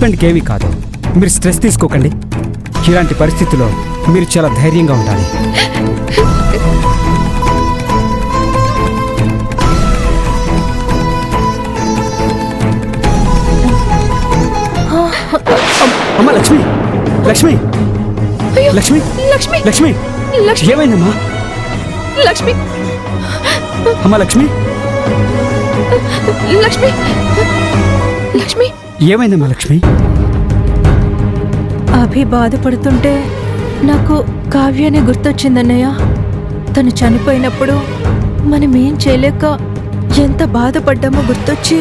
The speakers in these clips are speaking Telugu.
హస్బెండ్కి ఏమీ కాదు. మీరు స్ట్రెస్ తీసుకోకండి. ఇలాంటి పరిస్థితుల్లో మీరు చాలా ధైర్యంగా ఉండాలి. అమ్మా లక్ష్మి, లక్ష్మి, లక్ష్మి, లక్ష్మి, లక్ష్మి, ఏమైందమ్మా? లక్ష్మి, అమ్మా లక్ష్మి, లక్ష్మి, లక్ష్మి, ఏమైందమ్మా లక్ష్మి? అభి బాధపడుతుంటే నాకు కావ్యనే గుర్తొచ్చిందన్నయ్య. తను చనిపోయినప్పుడు మనం ఏం చేయలేక ఎంత బాధపడ్డామో గుర్తొచ్చి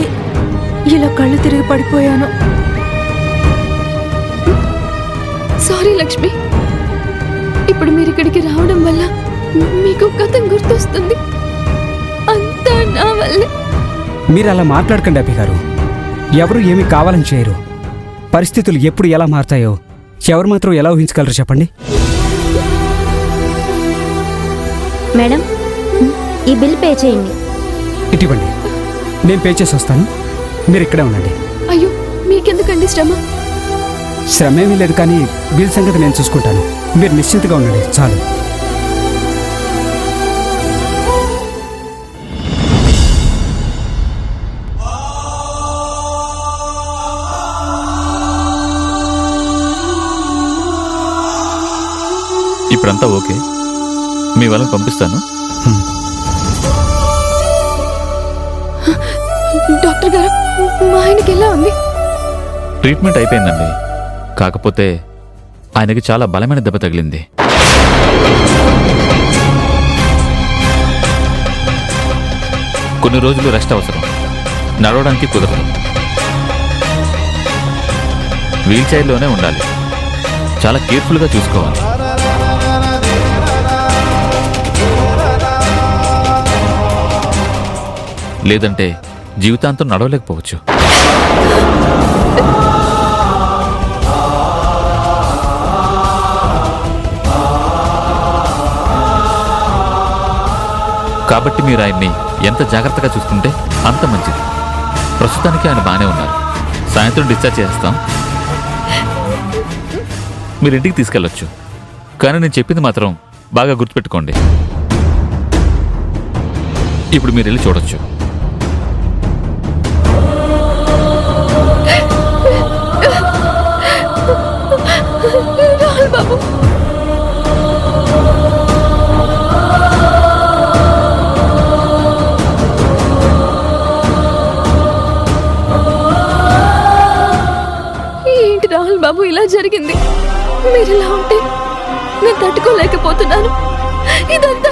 ఇలా కళ్ళు తిరిగి పడిపోయాను. సారీ లక్ష్మి. ఇప్పుడు మీరు ఇక్కడికి రావడం వల్ల మీకు గతం గుర్తొస్తుంది. అంతా నా వల్లే. మీరు అలా మాట్లాడకండి అభి గారు. ఎవరు ఏమీ కావాలని చేయరు. పరిస్థితులు ఎప్పుడు ఎలా మారుతాయో ఎవరు మాత్రం ఎలా ఊహించగలరు చెప్పండి. మేడం, ఈ బిల్ పే చేయండి. ఇటువంటి నేను పే చేసి వస్తాను. మీరు ఇక్కడే ఉండండి. అయ్యో, మీకెందుకండి శ్రమ? శ్రమ ఏమీ లేదు, కానీ బిల్ సంగతి నేను చూసుకుంటాను. మీరు నిశ్చింతగా ఉండండి చాలు. ఇప్పుడంతా ఓకే. మీ వాళ్ళని పంపిస్తాను. డాక్టర్ గారు, మా ఆయనకి ఎలా ఉంది? ట్రీట్మెంట్ అయిపోయిందండి. కాకపోతే ఆయనకి చాలా బలమైన దెబ్బ తగిలింది. కొన్ని రోజులు రెస్ట్ అవసరం. నడవడానికి కుదరదు. వీల్ చైర్లోనే ఉండాలి. చాలా కేర్ఫుల్గా చూసుకోవాలి. లేదంటే జీవితాంతం నడవలేకపోవచ్చు. కాబట్టి మీరు ఆయన్ని ఎంత జాగ్రత్తగా చూసుకుంటే అంత మంచిది. ప్రస్తుతానికి ఆయన బాగానే ఉన్నారు. సాయంత్రం డిశ్చార్జ్ చేస్తాం. మీరు ఇంటికి తీసుకెళ్ళొచ్చు. కానీ నేను చెప్పింది మాత్రం బాగా గుర్తుపెట్టుకోండి. ఇప్పుడు మీరు వెళ్ళి చూడొచ్చు. బాబు, ఏంటి రాహుల్ బాబు ఇలా జరిగింది? మీరు ఇలా ఉంటే నేను తట్టుకోలేకపోతున్నాను. ఇదంతా